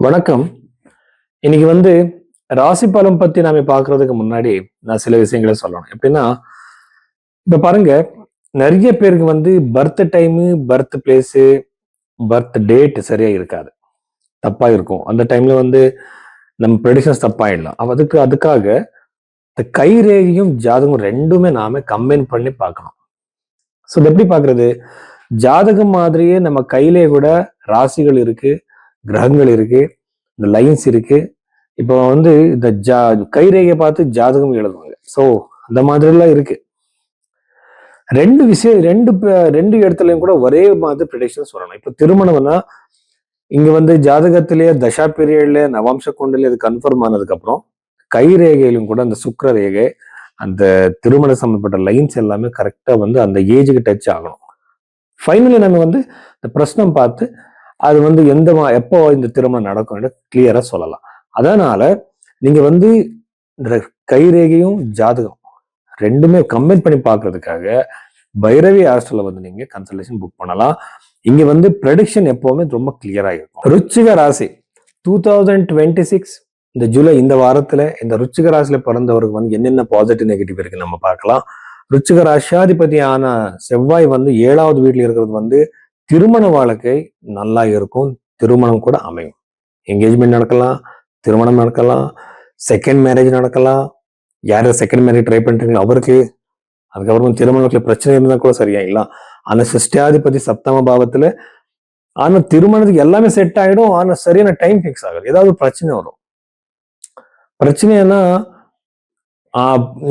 வணக்கம். இன்னைக்கு ராசி பலம் பத்தி நாம பாக்குறதுக்கு முன்னாடி நான் சில விஷயங்களை சொல்லணும். எப்படின்னா, இப்ப பாருங்க, நிறைய பேருக்கு birth time, birth place, birth date சரியா இருக்காது. தப்பா இருக்கும். அந்த டைம்ல நம்ம ப்ரெடிக்ஷன்ஸ் தப்பாயிடலாம். அதுக்காக இந்த கை ரேகையும் ஜாதகம் ரெண்டுமே நாம கம்பைன் பண்ணி பார்க்கணும். ஸோ இது எப்படி பார்க்கறது? ஜாதகம் மாதிரியே நம்ம கையிலே கூட ராசிகள் இருக்கு, கிரகங்கள் இருக்கு, இந்த லைன்ஸ் இருக்கு. இப்போ இந்த கைரேகையை பார்த்து ஜாதகம் எழுதுவாங்க. ஸோ அந்த மாதிரி எல்லாம் இருக்கு. ரெண்டு விஷயம் ரெண்டு இடத்துலயும் கூட ஒரே மாதிரி ப்ரெடிக்ஷன் சொல்லணும். இப்போ திருமணம்னா இங்க ஜாதகத்திலேயே தசா பீரியட்ல நவாம்ச குண்டல இது கன்ஃபார்ம் ஆனதுக்கு அப்புறம் கைரேகையிலும் கூட அந்த சுக்கிர ரேகை, அந்த திருமண சம்பந்தப்பட்ட லைன்ஸ் எல்லாமே கரெக்டா அந்த ஏஜுக்கு டச் ஆகணும். ஃபைனலி நம்ம இந்த பிரச்சனை பார்த்து அது எப்போ இந்த திருமணம் நடக்கும் கிளியரா சொல்லலாம். அதனால நீங்க இந்த கைரேகையும் ஜாதகம் ரெண்டுமே கம்பைன் பண்ணி பார்க்கறதுக்காக பைரவி ஆஸ்ட்ரல நீங்க கன்சல்டேஷன் புக் பண்ணலாம். இங்க ப்ரெடிக்ஷன் எப்பவுமே ரொம்ப கிளியரா இருக்கும். ருச்சிக ராசி 2026 இந்த ஜூலை இந்த வாரத்துல இந்த ருச்சிக ராசியில பிறந்தவருக்கு என்னென்ன பாசிட்டிவ் நெகட்டிவ் இருக்கு நம்ம பார்க்கலாம். ருச்சிக ராசியாதிபதியான செவ்வாய் 7வது வீட்டுல இருக்கிறது திருமண வாழ்க்கை நல்லா இருக்கும். திருமணம் கூட அமையும். என்கேஜ்மெண்ட் நடக்கலாம், திருமணம் நடக்கலாம், செகண்ட் மேரேஜ் நடக்கலாம். யாரும் செகண்ட் மேரேஜ் ட்ரை பண்றீங்களோ அவருக்கு, அதுக்கப்புறம் திருமணத்துல பிரச்சனை இருந்தா கூட சரியாயிடலாம். ஆனா சிஷ்டாதிபதி சப்தம பாவத்துல, ஆனா திருமணத்துக்கு எல்லாமே செட் ஆயிடும். ஆனா சரியான டைம் ஃபிக்ஸ் ஆகுது. ஏதாவது பிரச்சனை வரும். பிரச்சனைனா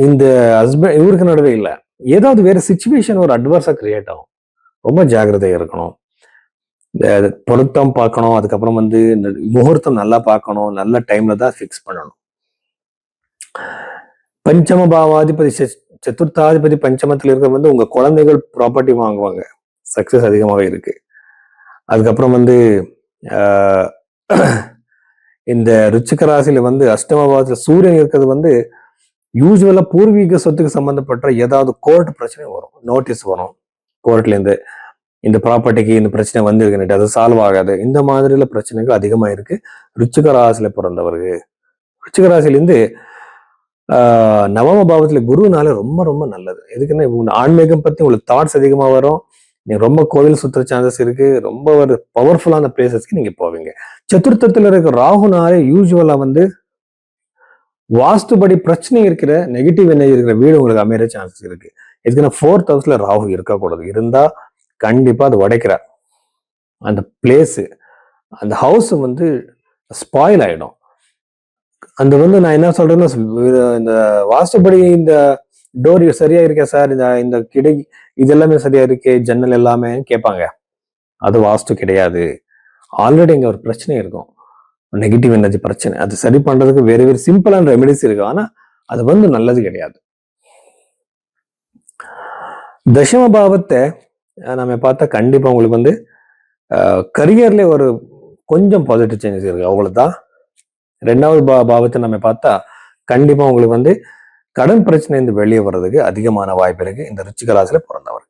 இந்த ஹஸ்பண்ட் இவருக்கு நடுவே இல்லை, ஏதாவது வேற சிச்சுவேஷன் ஒரு அட்வர்ஸா கிரியேட் ஆகும். ரொம்ப ஜாக்கிரதையா இருக்கணும். இந்த பொருத்தம் பார்க்கணும். அதுக்கப்புறம் இந்த முகூர்த்தம் நல்லா பார்க்கணும். நல்ல டைம்ல தான் ஃபிக்ஸ் பண்ணணும். பஞ்சம பாவாதிபதி சதுர்த்தாதிபதி பஞ்சமத்துல இருக்க உங்க குழந்தைகள் ப்ராப்பர்ட்டி வாங்குவாங்க. சக்சஸ் அதிகமாகவே இருக்கு. அதுக்கப்புறம் இந்த ருச்சிக ராசியில அஷ்டம பாவத்துல சூரியன் இருக்கிறது யூஸ்வலா பூர்வீக சொத்துக்கு சம்பந்தப்பட்ட ஏதாவது கோர்ட் பிரச்சனை வரும், நோட்டீஸ் வரும் கோர்ட்ல இருந்து. இந்த ப்ராப்பர்ட்டிக்கு இந்த பிரச்சனை இருக்கு, அது சால்வ் ஆகாது. இந்த மாதிரில பிரச்சனைகள் அதிகமா இருக்கு ருச்சிக ராசியில பிறந்தவருக்கு. ருச்சிக ராசியிலேருந்து நவம பாவத்துல குருனால ரொம்ப ரொம்ப நல்லது. எதுக்குன்னா ஆன்மீகம் பத்தி உங்களுக்கு தாட்ஸ் அதிகமா வரும். நீங்க ரொம்ப கோவில் சுத்துற சான்சஸ் இருக்கு. ரொம்ப ஒரு பவர்ஃபுல்லான பிளேசஸ்க்கு நீங்க போவீங்க. சதுர்த்தத்துல இருக்க ராகுனால யூஸ்வலா வாஸ்துபடி பிரச்சனை இருக்கிற நெகட்டிவ் எனர்ஜி இருக்கிற வீடு உங்களுக்கு அமைய சான்சஸ் இருக்கு. எதுக்குன்னா 4th ஹவுஸ்ல ராகு இருக்கக்கூடாது. இருந்தா கண்டிப்பா அது உடைக்கிறார். அந்த பிளேஸ், அந்த ஹவுஸ் ஸ்பாயில் ஆயிடும். அந்த நான் என்ன சொல்றேன்னா, இந்த வாஸ்துபடி இந்த டோர் சரியா இருக்கா சார், இந்த கிடை இது எல்லாமே சரியா இருக்கு, ஜன்னல் எல்லாமே கேட்பாங்க. அது வாஸ்து கிடையாது. ஆல்ரெடி இங்க ஒரு பிரச்சனை இருக்கும், நெகட்டிவ் எனர்ஜி பிரச்சனை. அது சரி பண்றதுக்கு வேற வேற சிம்பிளான ரெமெடிஸ் இருக்கு. ஆனா அது நல்லது கிடையாது. தசம பாவத்தை நம்ம பார்த்தா கண்டிப்பா உங்களுக்கு கரியர்ல ஒரு கொஞ்சம் பாசிட்டிவ் சேஞ்சஸ் இருக்கு, அவ்வளவுதான். 2வது பாவத்தை நம்ம பார்த்தா கண்டிப்பா உங்களுக்கு கடன் பிரச்சனை வெளியே வர்றதுக்கு அதிகமான வாய்ப்பு இருக்கு இந்த ருச்சிக ராசியில பிறந்தவர்.